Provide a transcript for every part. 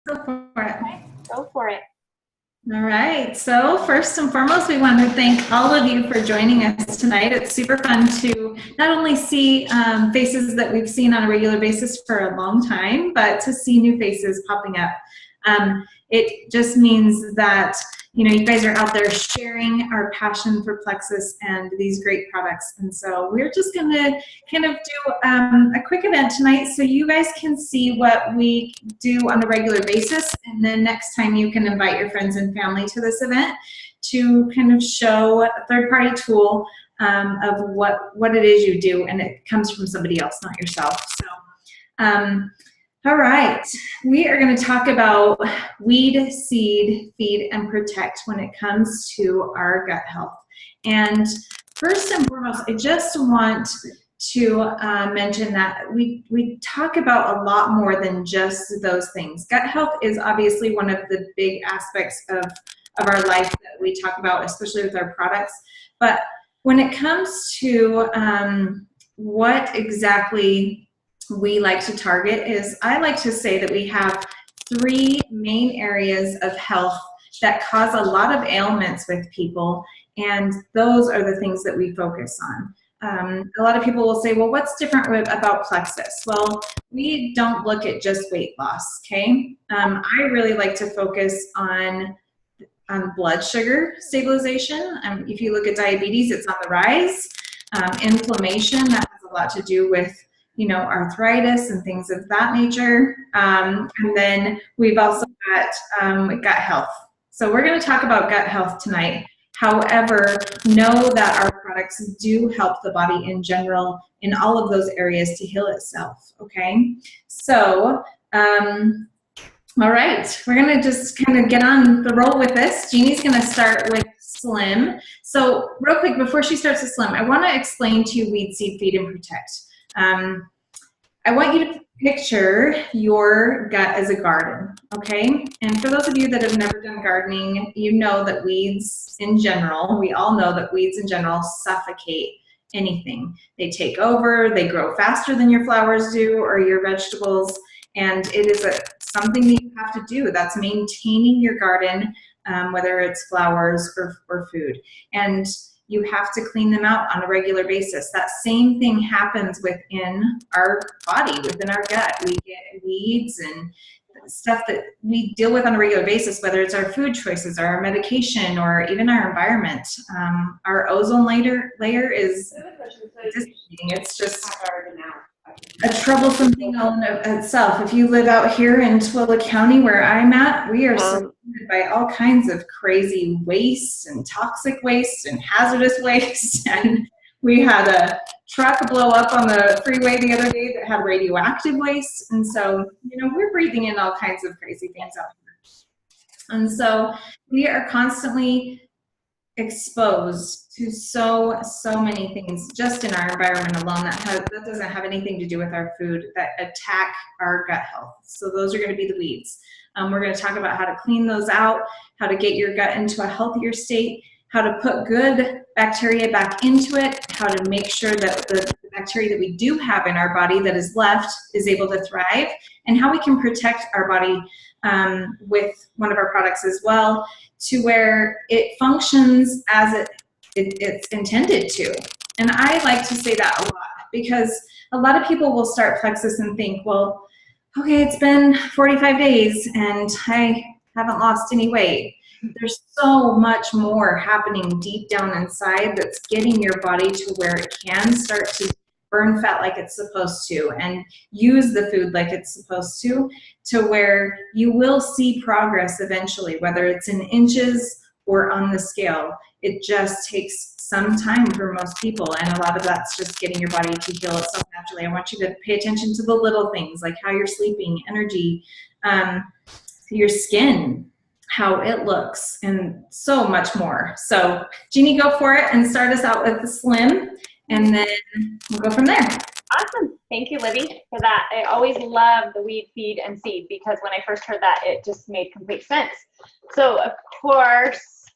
Go for it. Okay, go for it. All right. So first and foremost, we want to thank all of you for joining us tonight. It's super fun to not only see faces that we've seen on a regular basis for a long time, but to see new faces popping up. It just means that you guys are out there sharing our passion for Plexus and these great products. And so we're just going to kind of do a quick event tonight so you guys can see what we do on a regular basis. And then next time you can invite your friends and family to this event to kind of show a third-party tool of what it is you do, and it comes from somebody else, not yourself. So, all right, we are going to talk about weed, seed, feed, and protect when it comes to our gut health. And first and foremost, I just want to mention that we talk about a lot more than just those things. Gut health is obviously one of the big aspects of our life that we talk about, especially with our products. But when it comes to what exactly we like to target is, I like to say that we have three main areas of health that cause a lot of ailments with people, and those are the things that we focus on. A lot of people will say, well, what's different about Plexus? Well, we don't look at just weight loss, okay? I really like to focus on blood sugar stabilization. If you look at diabetes, it's on the rise. Inflammation, that has a lot to do with arthritis and things of that nature. And then we've also got gut health. So we're going to talk about gut health tonight. However, know that our products do help the body in general in all of those areas to heal itself, okay? So, all right, we're going to just kind of get on the roll with this. Jeannie's going to start with Slim. So real quick, before she starts with Slim, I want to explain to you weed, seed, feed, and protect. I want you to picture your gut as a garden, okay? And for those of you that have never done gardening, you know that weeds in general, we all know that weeds in general suffocate anything. They take over, they grow faster than your flowers do or your vegetables, and it is something that you have to do. That's maintaining your garden, whether it's flowers or food. And you have to clean them out on a regular basis. That same thing happens within our body, within our gut. We get weeds and stuff that we deal with on a regular basis, whether it's our food choices or our medication or even our environment. Our ozone layer is dissipating. It's just a troublesome thing in itself. If you live out here in Tooele County where I'm at, we are surrounded by all kinds of crazy waste and toxic waste and hazardous waste. And we had a truck blow up on the freeway the other day that had radioactive waste. And so, we're breathing in all kinds of crazy things out here. And so we are constantly exposed to so many things just in our environment alone that doesn't have anything to do with our food, that attack our gut health. So those are going to be the weeds. We're going to talk about how to clean those out, how to get your gut into a healthier state, how to put good bacteria back into it, how to make sure that the bacteria that we do have in our body that is left is able to thrive, and how we can protect our body with one of our products as well, to where it functions as it's intended to. And I like to say that a lot, because a lot of people will start Plexus and think, well, okay, it's been 45 days and I haven't lost any weight. There's so much more happening deep down inside that's getting your body to where it can start to burn fat like it's supposed to and use the food like it's supposed to where you will see progress eventually, whether it's in inches or on the scale. It just takes some time for most people, and a lot of that's just getting your body to heal itself naturally. I want you to pay attention to the little things, like how you're sleeping, energy, your skin, how it looks, and so much more. So Jeannie, go for it and start us out with the Slim, and then we'll go from there. Awesome. Thank you, Libby, for that. I always love the weed, feed, and seed, because when I first heard that, it just made complete sense. So, of course,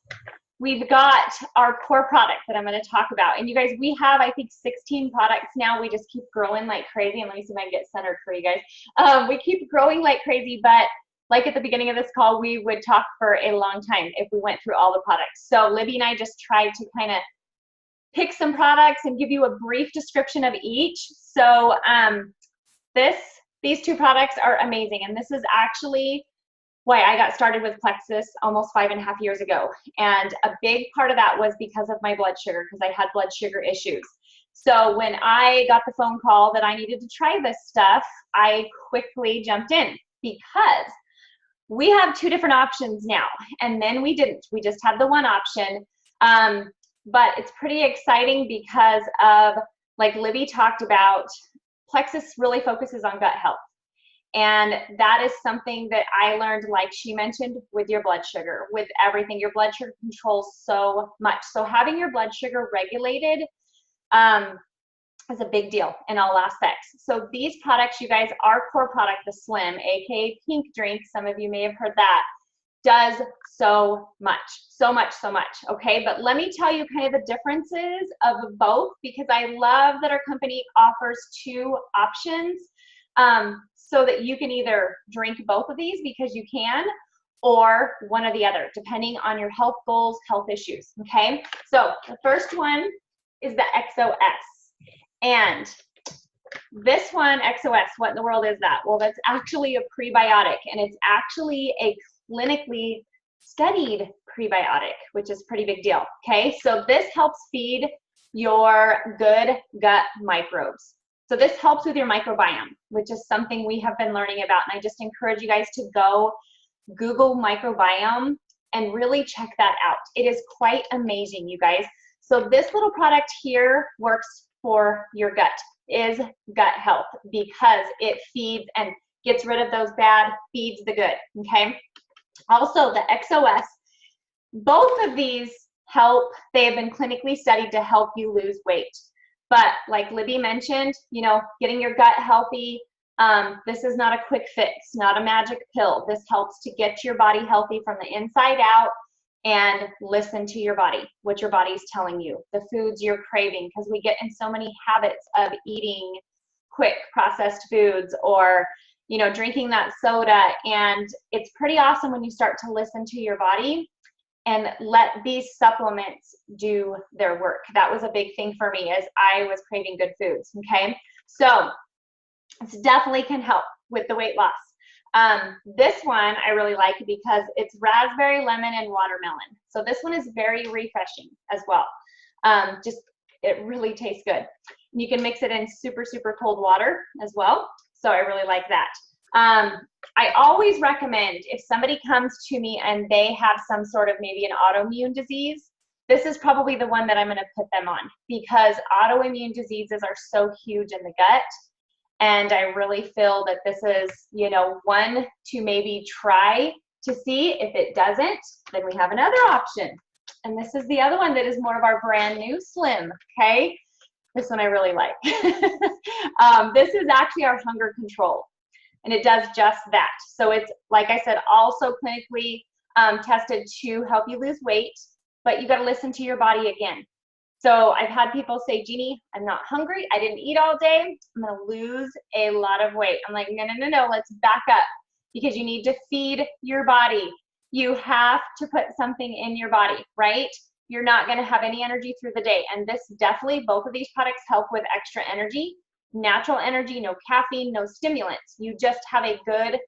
we've got our core product that I'm going to talk about. And you guys, we have, I think, 16 products now. We just keep growing like crazy. And let me see if I can get centered for you guys. We keep growing like crazy, but like at the beginning of this call, we would talk for a long time if we went through all the products. So Libby and I just tried to kind of pick some products and give you a brief description of each. So these two products are amazing. And this is actually why I got started with Plexus almost 5.5 years ago. And a big part of that was because of my blood sugar, because I had blood sugar issues. So when I got the phone call that I needed to try this stuff, I quickly jumped in because we have 2 different options now. And then we didn't. We just had the one option. But it's pretty exciting because of, like Libby talked about, Plexus really focuses on gut health. And that is something that I learned, like she mentioned, with your blood sugar, with everything. Your blood sugar controls so much. So having your blood sugar regulated is a big deal in all aspects. So these products, you guys, our core product, the Slim, aka Pink Drink, some of you may have heard that, does so much, so much, so much, okay? But let me tell you kind of the differences of both, because I love that our company offers 2 options so that you can either drink both of these because you can, or one or the other, depending on your health goals, health issues, okay? So the first one is the XOS. And this one, XOS, what in the world is that? Well, that's actually a prebiotic, and it's actually a clinically studied prebiotic, which is a pretty big deal, okay? So this helps feed your good gut microbes. So this helps with your microbiome, which is something we have been learning about, and I just encourage you guys to go Google microbiome and really check that out. It is quite amazing, you guys. So this little product here works for your gut, is gut health, because it feeds and gets rid of those bad, feeds the good, okay? Also, the XOS, both of these help. They have been clinically studied to help you lose weight. But like Libby mentioned, you know, getting your gut healthy, this is not a quick fix, not a magic pill. This helps to get your body healthy from the inside out and listen to your body, what your body's telling you, the foods you're craving, because we get in so many habits of eating quick processed foods or, you know, drinking that soda. And it's pretty awesome when you start to listen to your body and let these supplements do their work. That was a big thing for me as I was craving good foods, okay? So it definitely can help with the weight loss. This one I really like because it's raspberry, lemon, and watermelon. So this one is very refreshing as well. It really tastes good. You can mix it in super, super cold water as well. So I really like that. I always recommend if somebody comes to me and they have some sort of maybe an autoimmune disease, this is probably the one that I'm going to put them on, because autoimmune diseases are so huge in the gut. And I really feel that this is, you know, one to maybe try to see. If it doesn't, then we have another option. And this is the other one that is more of our brand new Slim, okay? This one I really like. This is actually our hunger control, and it does just that. So it's, like I said, also clinically tested to help you lose weight, but you got to listen to your body again. So I've had people say, Jeannie, I'm not hungry. I didn't eat all day. I'm going to lose a lot of weight. I'm like, no, no, no, no. Let's back up, because you need to feed your body. You have to put something in your body, right? You're not going to have any energy through the day. And this definitely, both of these products help with extra energy, natural energy, no caffeine, no stimulants. You just have a good,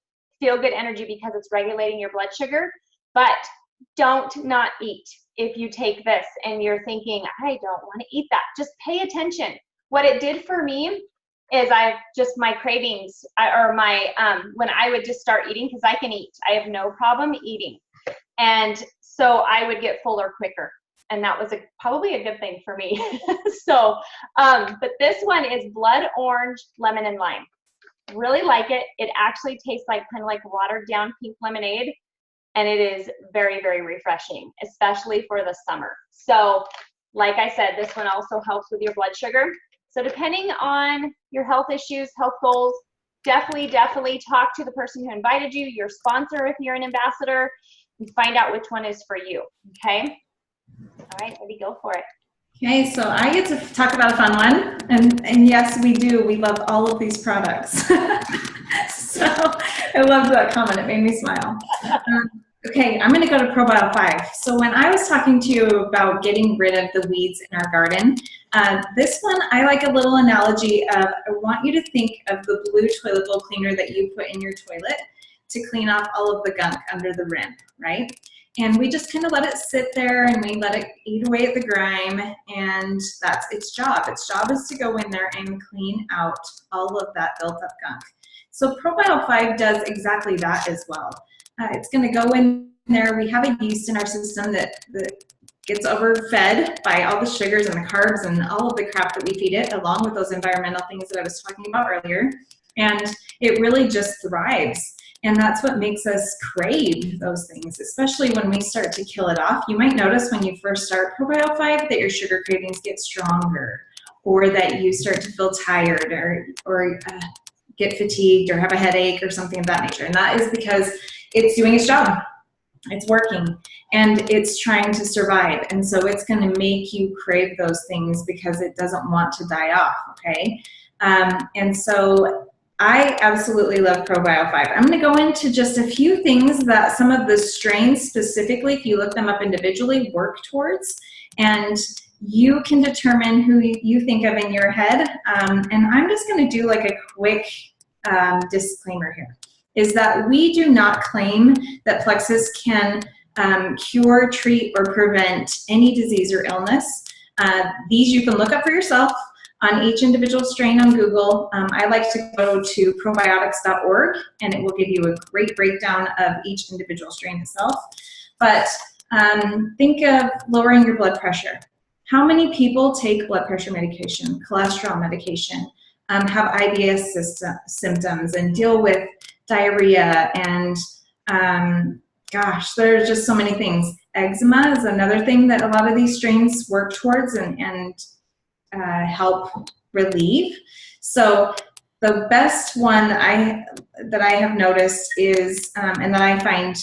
feel good energy because it's regulating your blood sugar. But don't not eat. If you take this and you're thinking, I don't want to eat that, just pay attention. What it did for me is my cravings, when I would just start eating, because I can eat. I have no problem eating. And so I would get fuller quicker. And that was probably a good thing for me. So, but this one is blood orange, lemon, and lime. Really like it. It actually tastes like kind of like watered down pink lemonade. And it is very, very refreshing, especially for the summer. So like I said, this one also helps with your blood sugar. So depending on your health issues, health goals, definitely talk to the person who invited you, your sponsor if you're an ambassador, and find out which one is for you, okay? All right, Libby, go for it. Okay, so I get to talk about a fun one. And yes, we do. We love all of these products. So I loved that comment. It made me smile. Okay, I'm going to go to ProBio 5. So when I was talking to you about getting rid of the weeds in our garden, this one I like a little analogy of, I want you to think of the blue toilet bowl cleaner that you put in your toilet to clean off all of the gunk under the rim, right? And we just kind of let it sit there and we let it eat away at the grime, and that's its job. Its job is to go in there and clean out all of that built up gunk. So ProBio 5 does exactly that as well. It's going to go in there. We have a yeast in our system that gets overfed by all the sugars and the carbs and all of the crap that we feed it, along with those environmental things that I was talking about earlier. And it really just thrives. And that's what makes us crave those things, especially when we start to kill it off. You might notice when you first start ProBio 5 that your sugar cravings get stronger, or that you start to feel tired, or get fatigued, or have a headache, or something of that nature. And that is because it's doing its job. It's working, and it's trying to survive. And so it's going to make you crave those things because it doesn't want to die off, okay? And so I absolutely love ProBio 5. I'm going to go into just a few things that some of the strains specifically, if you look them up individually, work towards. And you can determine who you think of in your head. And I'm just going to do like a quick disclaimer here, is that we do not claim that Plexus can cure, treat, or prevent any disease or illness. These you can look up for yourself on each individual strain on Google. I like to go to probiotics.org, and it will give you a great breakdown of each individual strain itself. But think of lowering your blood pressure. How many people take blood pressure medication, cholesterol medication, have IBS symptoms, and deal with diarrhea, and gosh, there are just so many things. Eczema is another thing that a lot of these strains work towards and help relieve. So the best one that I have noticed is, and that I find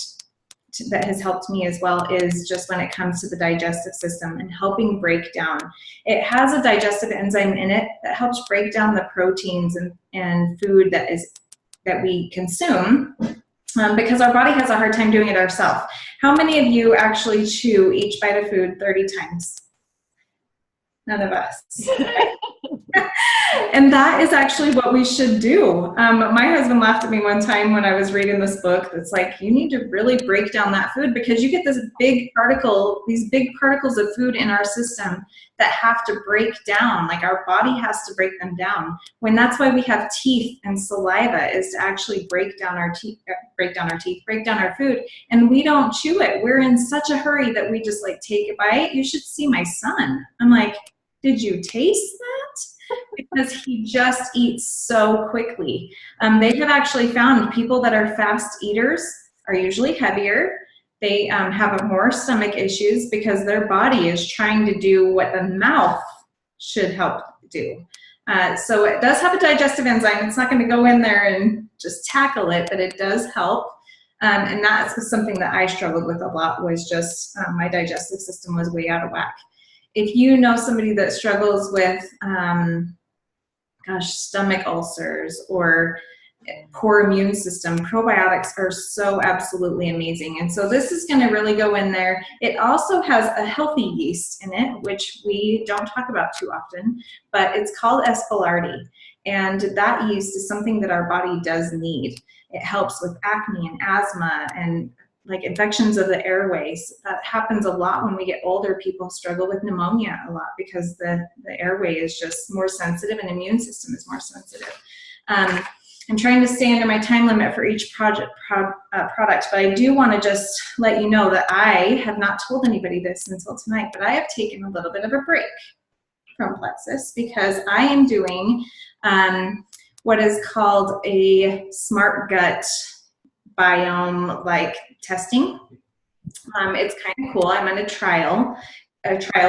that has helped me as well, is just when it comes to the digestive system and helping break down. It has a digestive enzyme in it that helps break down the proteins and food that we consume, because our body has a hard time doing it ourselves. How many of you actually chew each bite of food 30 times? None of us. And that is actually what we should do. My husband laughed at me one time when I was reading this book. It's like, you need to really break down that food, because you get these big particles of food in our system that have to break down. Like, our body has to break them down. When that's why we have teeth and saliva, is to actually break down our break down our food. And we don't chew it. We're in such a hurry that we just like take a bite. You should see my son. I'm like, did you taste that? Because he just eats so quickly. They have actually found people that are fast eaters are usually heavier. They have more stomach issues because their body is trying to do what the mouth should help do. So it does have a digestive enzyme. It's not going to go in there and just tackle it, but it does help. And that's something that I struggled with a lot, was just my digestive system was way out of whack. If you know somebody that struggles with, stomach ulcers or poor immune system, probiotics are so absolutely amazing. And so this is going to really go in there. It also has a healthy yeast in it, which we don't talk about too often, but it's called Espellardi. And that yeast is something that our body does need. It helps with acne and asthma and like infections of the airways. That happens a lot when we get older. People struggle with pneumonia a lot because the airway is just more sensitive and immune system is more sensitive. I'm trying to stay under my time limit for each product, but I do want to just let you know that I have not told anybody this until tonight, but I have taken a little bit of a break from Plexus because I am doing what is called a smart gut biome like testing. It's kind of cool. I'm on a trial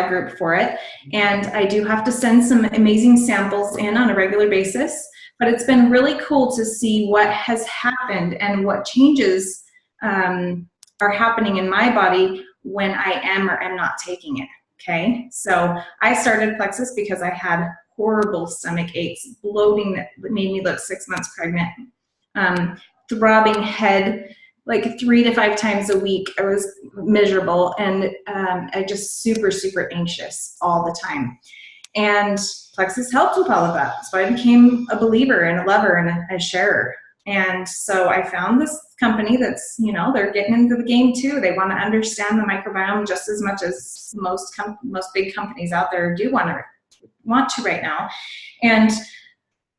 group for it, and I do have to send some amazing samples in on a regular basis, but it's been really cool to see what has happened and what changes are happening in my body when I am or am not taking it. Okay, so I started Plexus because I had horrible stomach aches, bloating that made me look 6 months pregnant. throbbing head, like 3 to 5 times a week. I was miserable, and I just super, super anxious all the time. And Plexus helped with all of that. So I became a believer and a lover and a sharer. And so I found this company that's, they're getting into the game too. They want to understand the microbiome just as much as most big companies out there do want to right now. And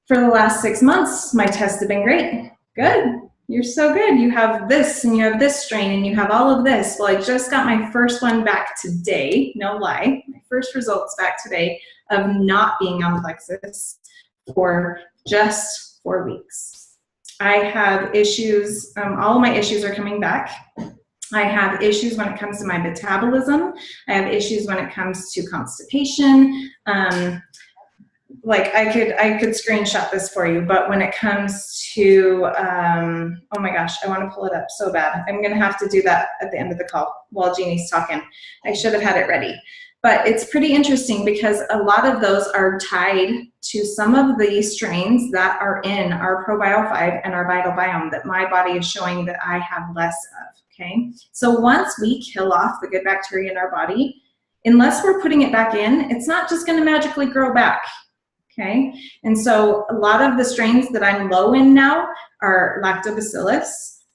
for the last 6 months, my tests have been great. Good. You're so good. You have this and you have this strain and you have all of this. Well, I just got my first one back today. No lie. My first results back today of not being on Plexus for just 4 weeks. I have issues. All of my issues are coming back. I have issues when it comes to my metabolism. I have issues when it comes to constipation. Like I could screenshot this for you, but when it comes to, oh my gosh, I want to pull it up so bad. I'm going to have to do that at the end of the call while Jeannie's talking. I should have had it ready. But it's pretty interesting because a lot of those are tied to some of the strains that are in our ProBio5 and our Vital Biome that my body is showing that I have less of, okay? So once we kill off the good bacteria in our body, unless we're putting it back in, it's not just going to magically grow back. Okay, and so a lot of the strains that I'm low in now are Lactobacillus,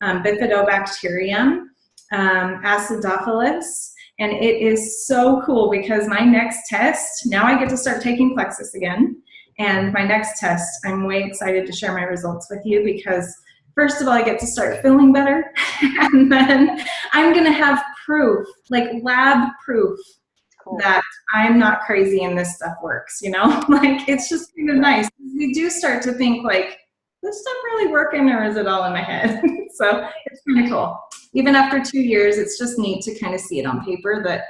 Bifidobacterium, Acidophilus, and it is so cool because my next test, now I get to start taking Plexus again, and my next test, I'm way excited to share my results with you because first of all, I get to start feeling better, and then I'm gonna have proof, like lab proof, that I'm not crazy and this stuff works, like it's just kind of nice. You do start to think like, this stuff really working or is it all in my head? So it's kind of cool. Even after 2 years, it's just neat to kind of see it on paper that,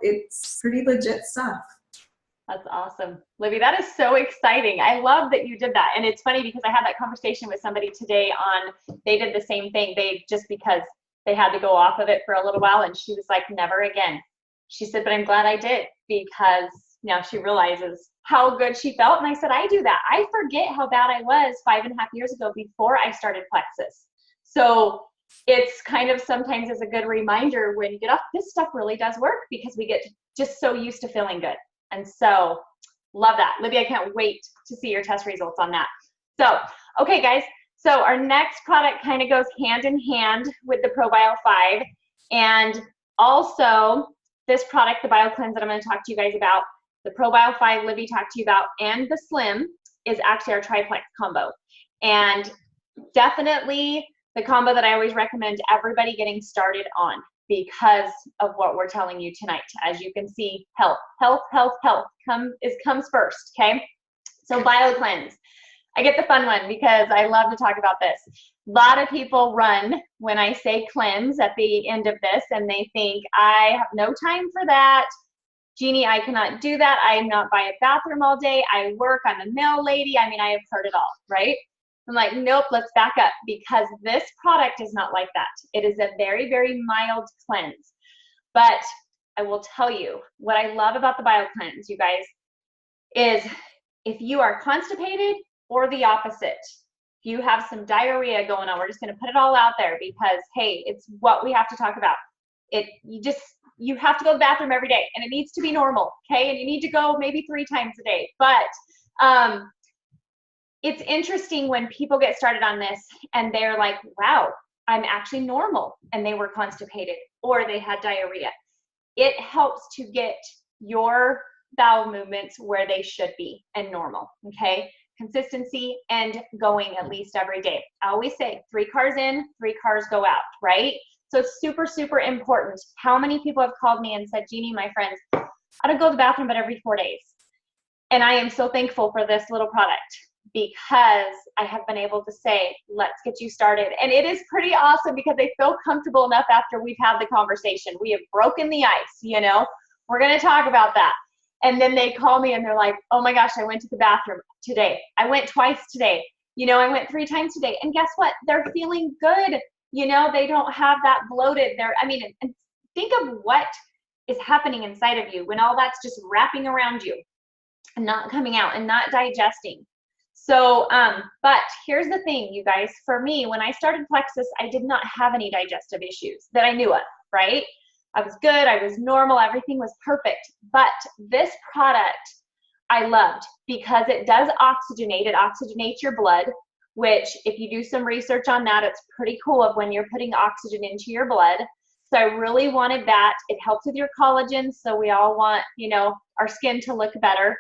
it's pretty legit stuff. That's awesome. Libby, that is so exciting. I love that you did that. And it's funny because I had that conversation with somebody today they did the same thing. Just because they had to go off of it for a little while and she was like, never again. She said, but I'm glad I did because now she realizes how good she felt. And I said, I do that. I forget how bad I was 5.5 years ago before I started Plexus. So it's kind of sometimes is a good reminder when you get off, this stuff really does work because we get just so used to feeling good. And so love that. Libby, I can't wait to see your test results on that. So, okay, guys. So our next product kind of goes hand in hand with the ProBio5. And also, this product, the BioCleanse that I'm going to talk to you guys about, the ProBio5 Libby talked to you about, and the Slim is actually our triplex combo. And definitely the combo that I always recommend everybody getting started on because of what we're telling you tonight. As you can see, health comes first, okay? So BioCleanse. I get the fun one because I love to talk about this. A lot of people run when I say cleanse at the end of this and they think, I have no time for that. Jeannie, I cannot do that. I am not by a bathroom all day. I work, I'm a mail lady. I mean, I have heard it all, right? I'm like, nope, let's back up because this product is not like that. It is a very, very mild cleanse. But I will tell you what I love about the BioCleanse, you guys, is if you are constipated, or the opposite. If you have some diarrhea going on, we're just going to put it all out there because, hey, it's what we have to talk about. You have to go to the bathroom every day and it needs to be normal, okay? And you need to go maybe 3 times a day. But it's interesting when people get started on this and they're like, wow, I'm actually normal, and they were constipated or they had diarrhea. It helps to get your bowel movements where they should be and normal, okay? Consistency and going at least every day. I always say 3 cars in, 3 cars go out, right? So it's super, super important. How many people have called me and said, Jeannie, my friends, I don't go to the bathroom but every 4 days. And I am so thankful for this little product because I have been able to say, let's get you started. And it is pretty awesome because they feel comfortable enough after we've had the conversation. We have broken the ice, We're going to talk about that. And then they call me and they're like, oh my gosh, I went to the bathroom today. I went twice today. I went 3 times today. And guess what? They're feeling good. They don't have that bloated. And think of what is happening inside of you when all that's just wrapping around you and not coming out and not digesting. So, but here's the thing, you guys, for me, when I started Plexus, I did not have any digestive issues that I knew of, right? I was good, I was normal, everything was perfect. But this product I loved because it does oxygenate, it oxygenates your blood, which if you do some research on that, it's pretty cool of when you're putting oxygen into your blood. So I really wanted that. It helps with your collagen. So we all want, you know, our skin to look better.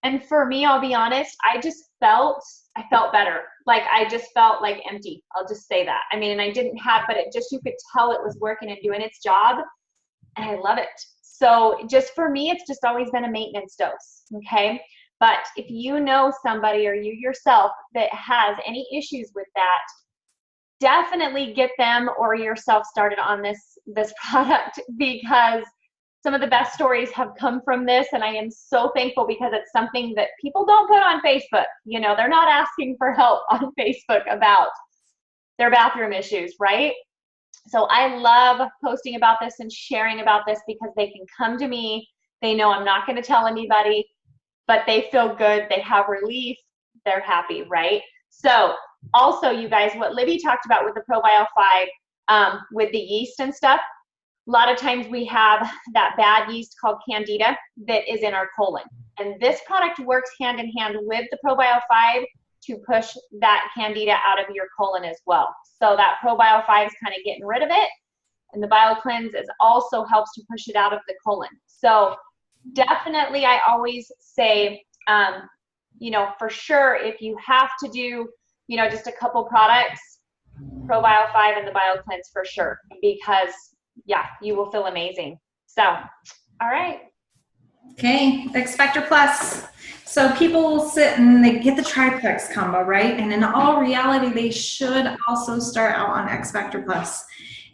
And for me, I'll be honest, I felt better. Like I just felt like empty. I'll just say that. I mean, and I didn't have, but it just, you could tell it was working and doing its job. And I love it. So just for me, it's just always been a maintenance dose. Okay. But if you know somebody or you yourself that has any issues with that, definitely get them or yourself started on this product, because some of the best stories have come from this, and I am so thankful because it's something that people don't put on Facebook. You know, they're not asking for help on Facebook about their bathroom issues, right? So I love posting about this and sharing about this because they can come to me. They know I'm not going to tell anybody, but they feel good. They have relief. They're happy, right? So also, you guys, what Libby talked about with the ProBio 5, with the yeast and stuff, a lot of times we have that bad yeast called Candida that is in our colon. And this product works hand in hand with the ProBio 5 to push that Candida out of your colon as well. So that ProBio 5 is kind of getting rid of it. And the BioCleanse also helps to push it out of the colon. So definitely, I always say, you know, for sure, if you have to do, you know, just a couple products, ProBio 5 and the BioCleanse for sure, because yeah, you will feel amazing. So, all right. Okay, X Factor Plus. So people will sit and they get the triplex combo, right? And in all reality, they should also start out on X Factor Plus.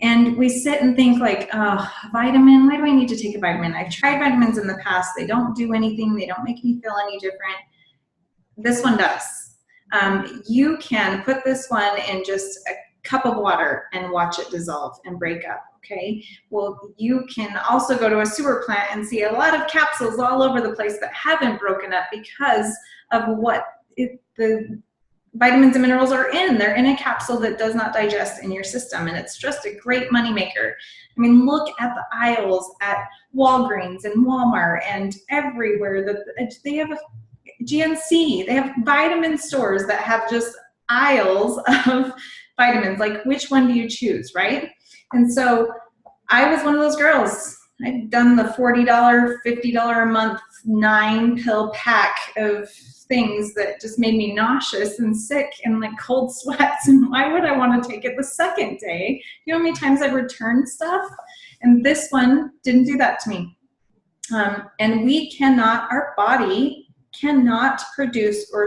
And we sit and think like, oh, vitamin, why do I need to take a vitamin? I've tried vitamins in the past. They don't do anything. They don't make me feel any different. This one does. You can put this one in just a cup of water and watch it dissolve and break up. Okay, well, you can also go to a sewer plant and see a lot of capsules all over the place that haven't broken up because of what the vitamins and minerals are in. They're in a capsule that does not digest in your system, and it's just a great moneymaker. I mean, look at the aisles at Walgreens and Walmart and everywhere. They have a GNC. They have vitamin stores that have just aisles of vitamins. Like, which one do you choose, right? And so I was one of those girls. I'd done the $40, $50 a month 9-pill pack of things that just made me nauseous and sick and like cold sweats. And why would I want to take it the second day? You know how many times I've returned stuff? And this one didn't do that to me. And we cannot, our body cannot produce or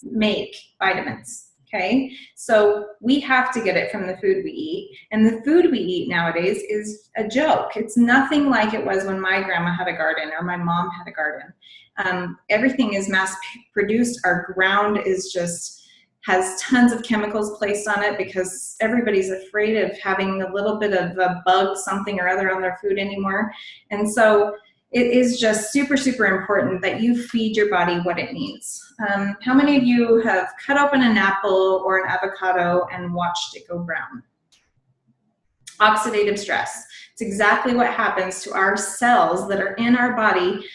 make vitamins. Okay, so we have to get it from the food we eat, and the food we eat nowadays is a joke. It's nothing like it was when my grandma had a garden or my mom had a garden. Everything is mass produced. Our ground is just has tons of chemicals placed on it because everybody's afraid of having a little bit of a bug, something or other on their food anymore. And so it is just super, super important that you feed your body what it needs. How many of you have cut open an apple or an avocado and watched it go brown? Oxidative stress. It's exactly what happens to our cells that are in our body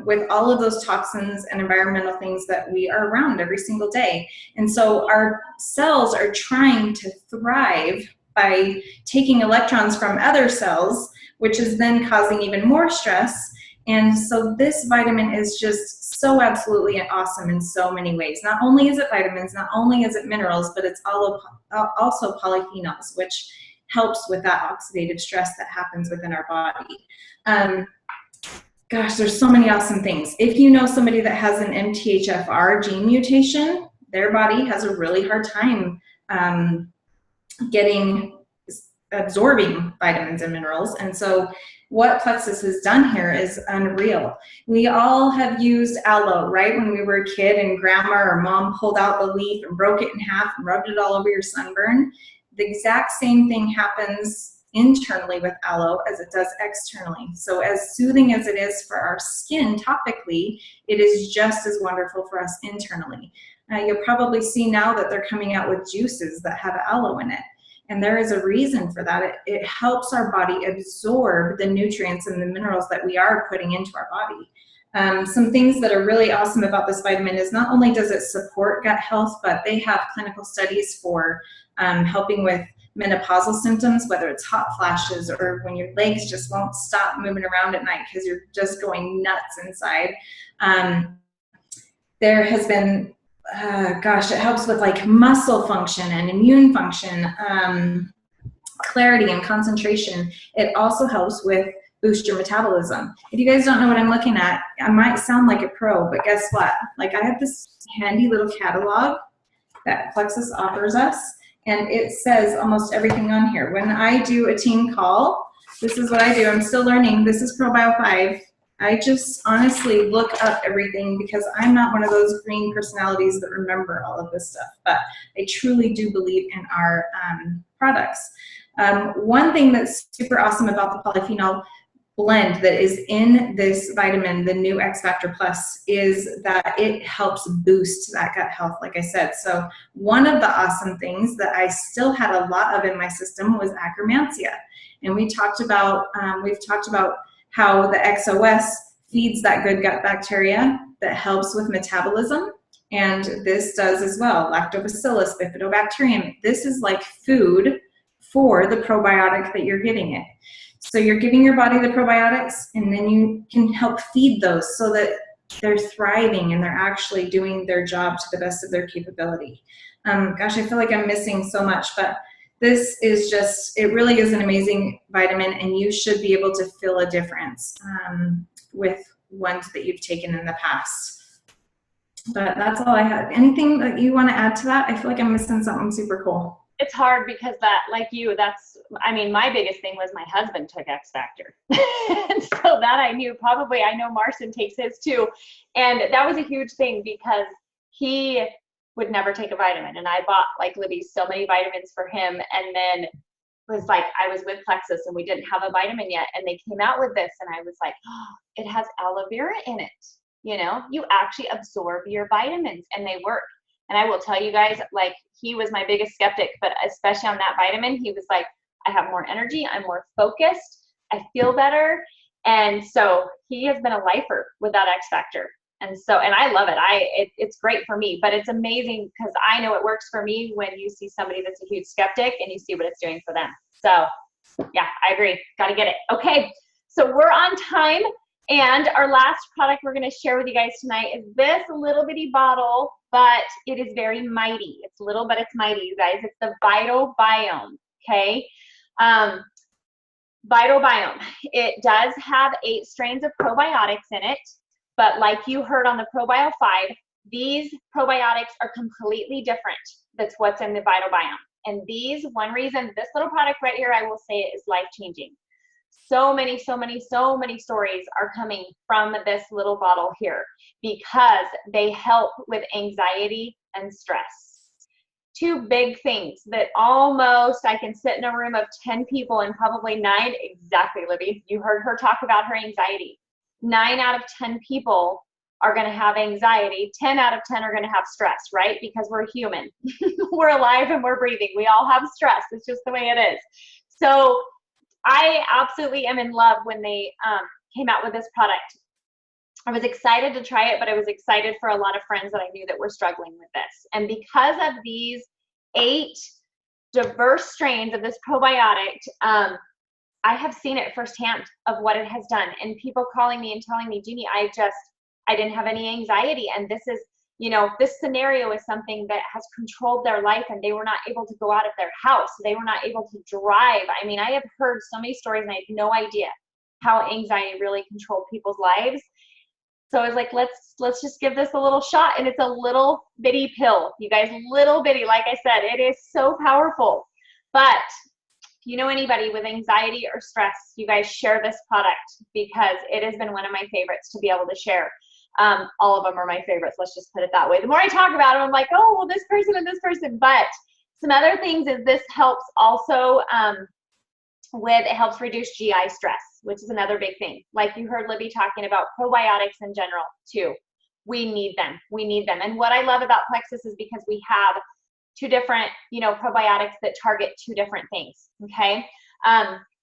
with all of those toxins and environmental things that we are around every single day. And so our cells are trying to thrive by taking electrons from other cells, which is then causing even more stress. And so this vitamin is just so absolutely awesome in so many ways. Not only is it vitamins, not only is it minerals, but it's also polyphenols, which helps with that oxidative stress that happens within our body. Gosh, there's so many awesome things. If you know somebody that has an MTHFR gene mutation, their body has a really hard time absorbing vitamins and minerals. And so what Plexus has done here is unreal. We all have used aloe, right? When we were a kid and grandma or mom pulled out the leaf and broke it in half and rubbed it all over your sunburn. The exact same thing happens internally with aloe as it does externally. So as soothing as it is for our skin topically, it is just as wonderful for us internally. You'll probably see now that they're coming out with juices that have aloe in it. And there is a reason for that. It helps our body absorb the nutrients and the minerals that we are putting into our body. Some things that are really awesome about this vitamin is not only does it support gut health, but they have clinical studies for helping with menopausal symptoms, whether it's hot flashes or when your legs just won't stop moving around at night because you're just going nuts inside. There has been, it helps with like muscle function and immune function, clarity and concentration. It also helps with boost your metabolism. If you guys don't know what I'm looking at, I might sound like a pro, but guess what? Like I have this handy little catalog that Plexus offers us, and it says almost everything on here. When I do a team call, this is what I do. I'm still learning. This is ProBio 5. I just honestly look up everything because I'm not one of those green personalities that remember all of this stuff, but I truly do believe in our products. One thing that's super awesome about the polyphenol blend that is in this vitamin, the new X Factor Plus, is that it helps boost that gut health, like I said. So one of the awesome things that I still had a lot of in my system was Akkermansia. And we've talked about how the XOS feeds that good gut bacteria that helps with metabolism. And this does as well, Lactobacillus, Bifidobacterium. This is like food for the probiotic that you're giving it. So you're giving your body the probiotics, and then you can help feed those so that they're thriving and they're actually doing their job to the best of their capability. I feel like I'm missing so much, but this is just, it really is an amazing vitamin, and you should be able to feel a difference with ones that you've taken in the past. But that's all I have. Anything that you want to add to that? I feel like I'm missing something super cool. It's hard because that, like you, my biggest thing was my husband took X Factor. And so that I knew, probably, I know Marcin takes his too. And that was a huge thing because he would never take a vitamin. And I bought, like Libby, so many vitamins for him. And then was like, I was with Plexus and we didn't have a vitamin yet. And they came out with this and I was like, oh, it has aloe vera in it. You know, you actually absorb your vitamins and they work. And I will tell you guys, like, he was my biggest skeptic, but especially on that vitamin, he was like, I have more energy, I'm more focused, I feel better. And so he has been a lifer with that X Factor. And so, and I love it. It's great for me, but it's amazing because I know it works for me when you see somebody that's a huge skeptic and you see what it's doing for them. So yeah, I agree. Got to get it. Okay. So we're on time. And our last product we're going to share with you guys tonight is this little bitty bottle, but it is very mighty. It's little, but it's mighty, you guys. It's the Vital Biome, okay? Vital Biome. It does have 8 strains of probiotics in it, but like you heard on the ProBio 5, these probiotics are completely different. That's what's in the Vital Biome. And these, one reason, this little product right here, I will say, is life-changing. So many stories are coming from this little bottle here because they help with anxiety and stress. 2 big things that almost, I can sit in a room of 10 people and probably 9, exactly, Libby, you heard her talk about her anxiety. 9 out of 10 people are going to have anxiety. 10 out of 10 are going to have stress, right? Because we're human. We're alive and we're breathing. We all have stress. It's just the way it is. So I absolutely am in love when they came out with this product. I was excited to try it, but I was excited for a lot of friends that I knew that were struggling with this. And because of these 8 diverse strains of this probiotic, I have seen it firsthand of what it has done. And people calling me and telling me, Jeannie, I didn't have any anxiety. And this is, you know, this scenario is something that has controlled their life and they were not able to go out of their house. They were not able to drive. I mean, I have heard so many stories and I have no idea how anxiety really controlled people's lives. So I was like, let's just give this a little shot. And it's a little bitty pill, you guys, little bitty. Like I said, it is so powerful. But if you know anybody with anxiety or stress, you guys share this product because it has been one of my favorites to be able to share. All of them are my favorites. Let's just put it that way. The more I talk about it, I'm like, oh, well, this person and this person. But some other things is this helps also it helps reduce GI stress, which is another big thing. Like you heard Libby talking about probiotics in general too. we need them. We need them. And what I love about Plexus is because we have two different, probiotics that target two different things. Okay.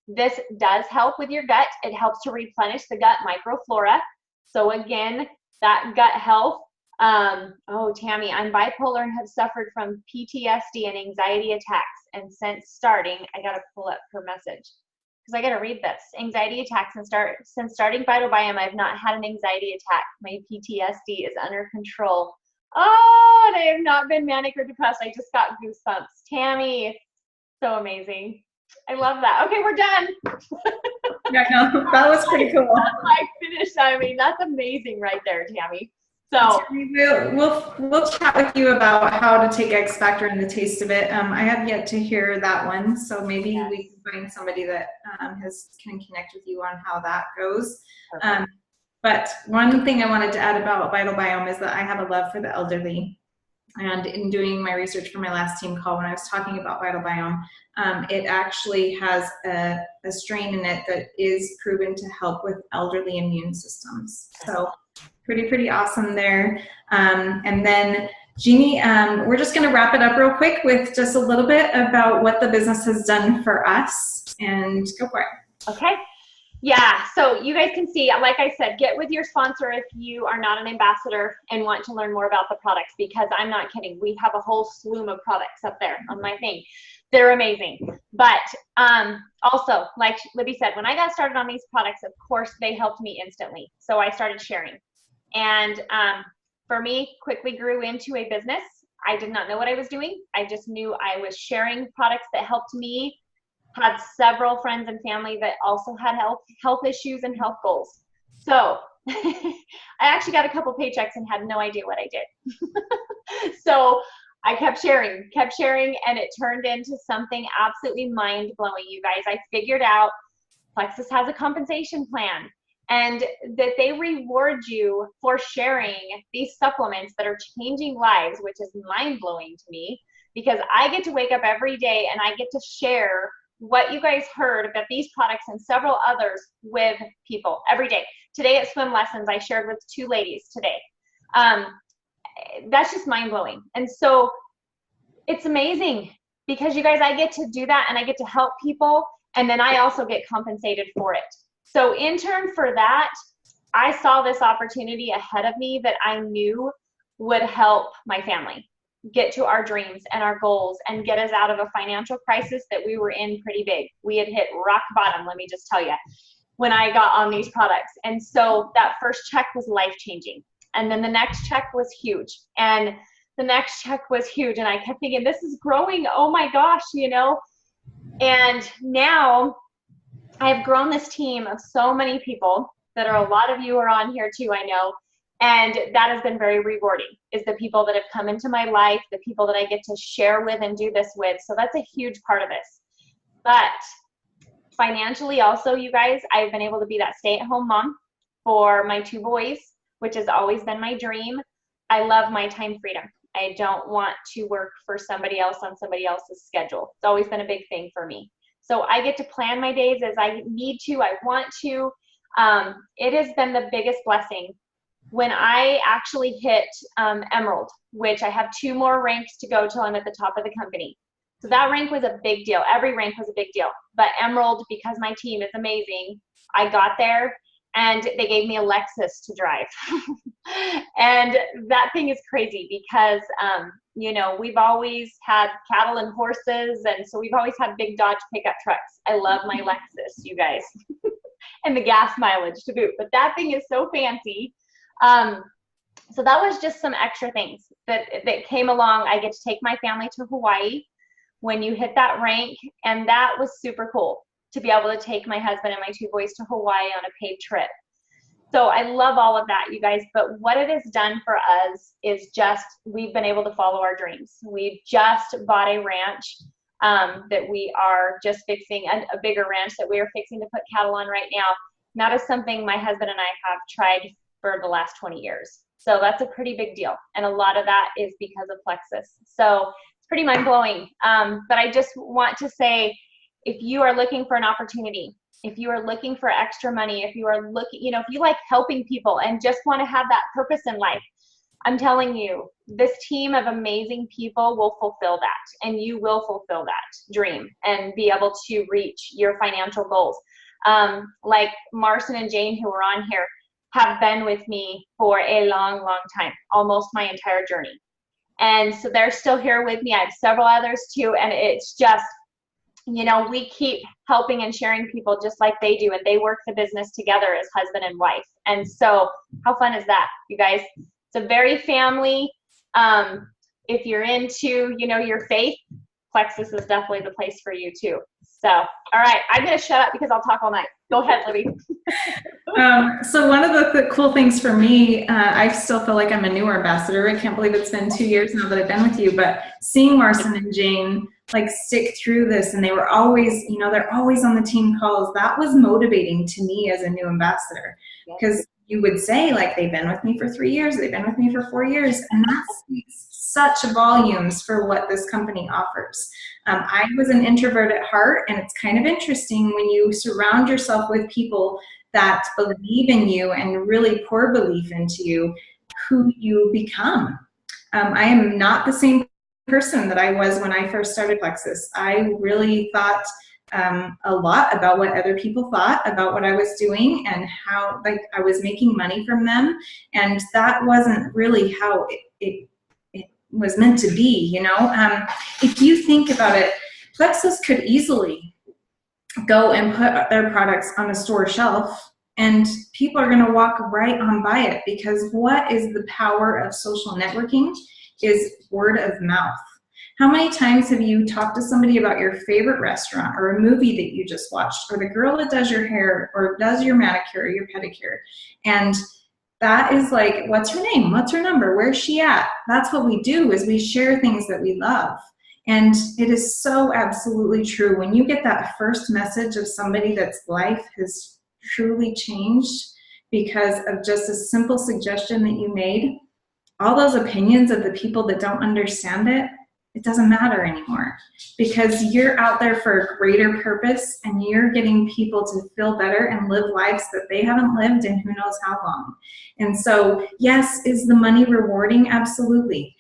This does help with your gut. It helps to replenish the gut microflora. So again, that gut health. Oh, Tammy, I'm bipolar and have suffered from PTSD and anxiety attacks. And since starting, I got to pull up her message because I got to read this. Anxiety attacks since starting VitalBiome, I've not had an anxiety attack. My PTSD is under control. Oh, and I have not been manic or depressed. I just got goosebumps. Tammy, so amazing. I love that. Okay, we're done. Yeah, no, that was pretty cool. That's like finished. I mean, that's amazing right there, Tammy. So we'll chat with you about how to take X Factor and the taste of it. I have yet to hear that one, so maybe we can find somebody that can connect with you on how that goes. But one thing I wanted to add about VitalBiome is that I have a love for the elderly. And in doing my research for my last team call, when I was talking about VitalBiome, it actually has a strain in it that is proven to help with elderly immune systems. So pretty awesome there. And then Jeannie, we're just going to wrap it up real quick with just a little bit about what the business has done for us, and go for it. Okay. Yeah, so you guys can see, like I said, get with your sponsor if you are not an ambassador and want to learn more about the products, because I'm not kidding. We have a whole slew of products up there on my thing. They're amazing. But also, like Libby said, when I got started on these products, of course, they helped me instantly. So I started sharing. And for me, quickly grew into a business. I did not know what I was doing. I just knew I was sharing products that helped me. Had several friends and family that also had health issues and health goals. So I actually got a couple paychecks and had no idea what I did. So I kept sharing, and it turned into something absolutely mind-blowing, you guys. I figured out Plexus has a compensation plan, and that they reward you for sharing these supplements that are changing lives, which is mind-blowing to me, because I get to wake up every day and I get to share what you guys heard about these products and several others with people every day. Today at swim lessons, I shared with 2 ladies today. That's just mind-blowing. And so it's amazing because you guys, I get to do that and I get to help people, and then I also get compensated for it. So in turn for that, I saw this opportunity ahead of me that I knew would help my family get to our dreams and our goals and get us out of a financial crisis that we were in pretty big. We had hit rock bottom, let me just tell you, when I got on these products. And so that first check was life-changing. And then the next check was huge. And the next check was huge. And I kept thinking, this is growing. Oh my gosh, And now I've grown this team of so many people that are, a lot of you are on here too, I know. And that has been very rewarding, is the people that have come into my life, the people that I get to share with and do this with. So that's a huge part of this. But financially also, you guys, I've been able to be that stay-at-home mom for my 2 boys, which has always been my dream. I love my time freedom. I don't want to work for somebody else on somebody else's schedule. It's always been a big thing for me. So I get to plan my days as I need to, I want to. It has been the biggest blessing. When I actually hit Emerald, which I have 2 more ranks to go till I'm at the top of the company. So that rank was a big deal. Every rank was a big deal. But Emerald, because my team is amazing, I got there and they gave me a Lexus to drive. And that thing is crazy because, we've always had cattle and horses. And so we've always had big Dodge pickup trucks. I love my Lexus, you guys, and the gas mileage to boot. But that thing is so fancy. So that was just some extra things that came along. I get to take my family to Hawaii when you hit that rank, and that was super cool to be able to take my husband and my 2 boys to Hawaii on a paid trip. So I love all of that, you guys, but what it has done for us is just, we've been able to follow our dreams. We've just bought a ranch that we are just fixing, a bigger ranch that we are fixing to put cattle on right now. And that is something my husband and I have tried for the last 20 years. So that's a pretty big deal. And a lot of that is because of Plexus. So it's pretty mind-blowing. But I just want to say, if you are looking for an opportunity, if you are looking for extra money, if you are looking, you know, if you like helping people and just want to have that purpose in life, I'm telling you, this team of amazing people will fulfill that, and you will fulfill that dream and be able to reach your financial goals. Like Marcin and Jane, who are on here, have been with me for a long, long time, almost my entire journey. And so they're still here with me. I have several others too, and it's just, you know, we keep helping and sharing people just like they do, and they work the business together as husband and wife. And so how fun is that, you guys? It's a very family. If you're into, you know, your faith, Plexus is definitely the place for you too. So, all right, I'm going to shut up because I'll talk all night. Go ahead, Libby. So one of the cool things for me, I still feel like I'm a newer ambassador. I can't believe it's been 2 years now that I've been with you, but seeing Marcin and Jane like stick through this, and they were always, you know, they're always on the team calls. That was motivating to me as a new ambassador, because you would say, like, they've been with me for 3 years, they've been with me for 4 years, and that speaks such volumes for what this company offers. I was an introvert at heart, and it's kind of interesting when you surround yourself with people that believe in you and really pour belief into you, who you become. I am not the same person that I was when I first started Plexus. I really thought a lot about what other people thought about what I was doing and how, like, I was making money from them, and that wasn't really how it was meant to be, you know. If you think about it, Plexus could easily go and put their products on a store shelf, and people are going to walk right on by it, because what is the power of social networking is word of mouth. How many times have you talked to somebody about your favorite restaurant or a movie that you just watched, or the girl that does your hair or does your manicure or your pedicure? And that is like, what's her name? What's her number? Where's she at? That's what we do, is we share things that we love. And it is so absolutely true. When you get that first message of somebody that's life has truly changed because of just a simple suggestion that you made, all those opinions of the people that don't understand it, it doesn't matter anymore, because you're out there for a greater purpose, and you're getting people to feel better and live lives that they haven't lived in who knows how long. And so, yes, is the money rewarding? Absolutely.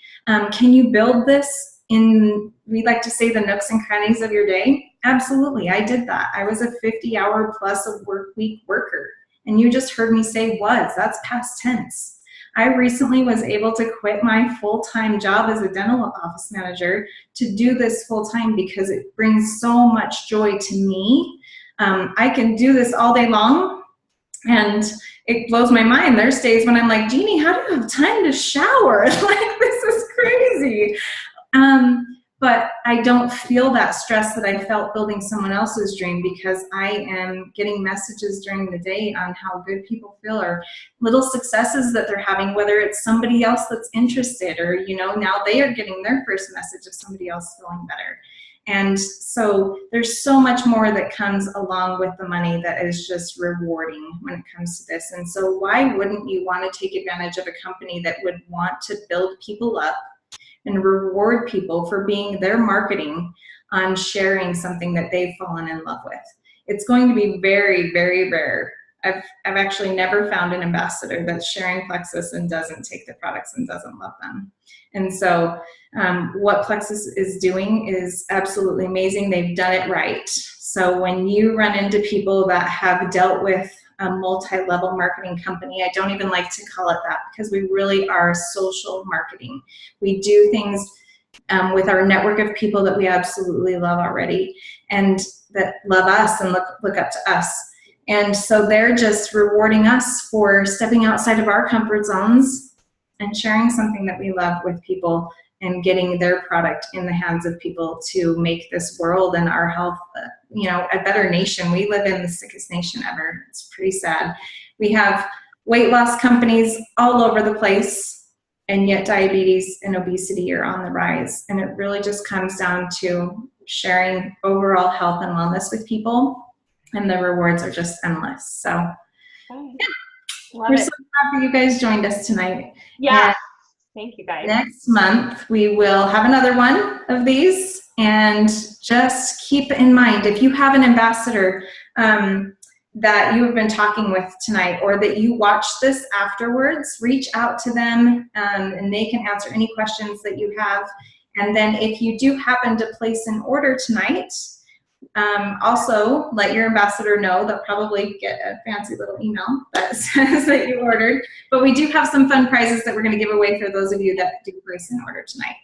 Can you build this in, we like to say, the nooks and crannies of your day? Absolutely. I did that. I was a 50-hour plus of work week worker, and you just heard me say was. That's past tense. I recently was able to quit my full-time job as a dental office manager to do this full-time, because it brings so much joy to me. I can do this all day long, and it blows my mind. There's days when I'm like, Jeannie, how do you have time to shower? Like, this is crazy. But I don't feel that stress that I felt building someone else's dream, because I am getting messages during the day on how good people feel, or little successes that they're having, whether it's somebody else that's interested, or, you know, now they are getting their first message of somebody else feeling better. And so there's so much more that comes along with the money that is just rewarding when it comes to this. And so why wouldn't you want to take advantage of a company that would want to build people up and reward people for being their marketing on sharing something that they've fallen in love with? It's going to be very, very rare. I've actually never found an ambassador that's sharing Plexus and doesn't take the products and doesn't love them. And so what Plexus is doing is absolutely amazing. They've done it right. So when you run into people that have dealt with a multi-level marketing company, I don't even like to call it that, because we really are social marketing. We do things with our network of people that we absolutely love already, and that love us and look up to us. And so they're just rewarding us for stepping outside of our comfort zones and sharing something that we love with people, and getting their product in the hands of people to make this world and our health, you know, a better nation. We live in the sickest nation ever. It's pretty sad. We have weight loss companies all over the place, and yet diabetes and obesity are on the rise. And it really just comes down to sharing overall health and wellness with people, and the rewards are just endless. So yeah. We're so happy you guys joined us tonight. Yeah. Thank you, guys. Next month, we will have another one of these. And just keep in mind, if you have an ambassador that you have been talking with tonight, or that you watch this afterwards, reach out to them and they can answer any questions that you have. And then if you do happen to place an order tonight, also let your ambassador know. They'll probably get a fancy little email that says that you ordered. But we do have some fun prizes that we're going to give away for those of you that do place an order tonight.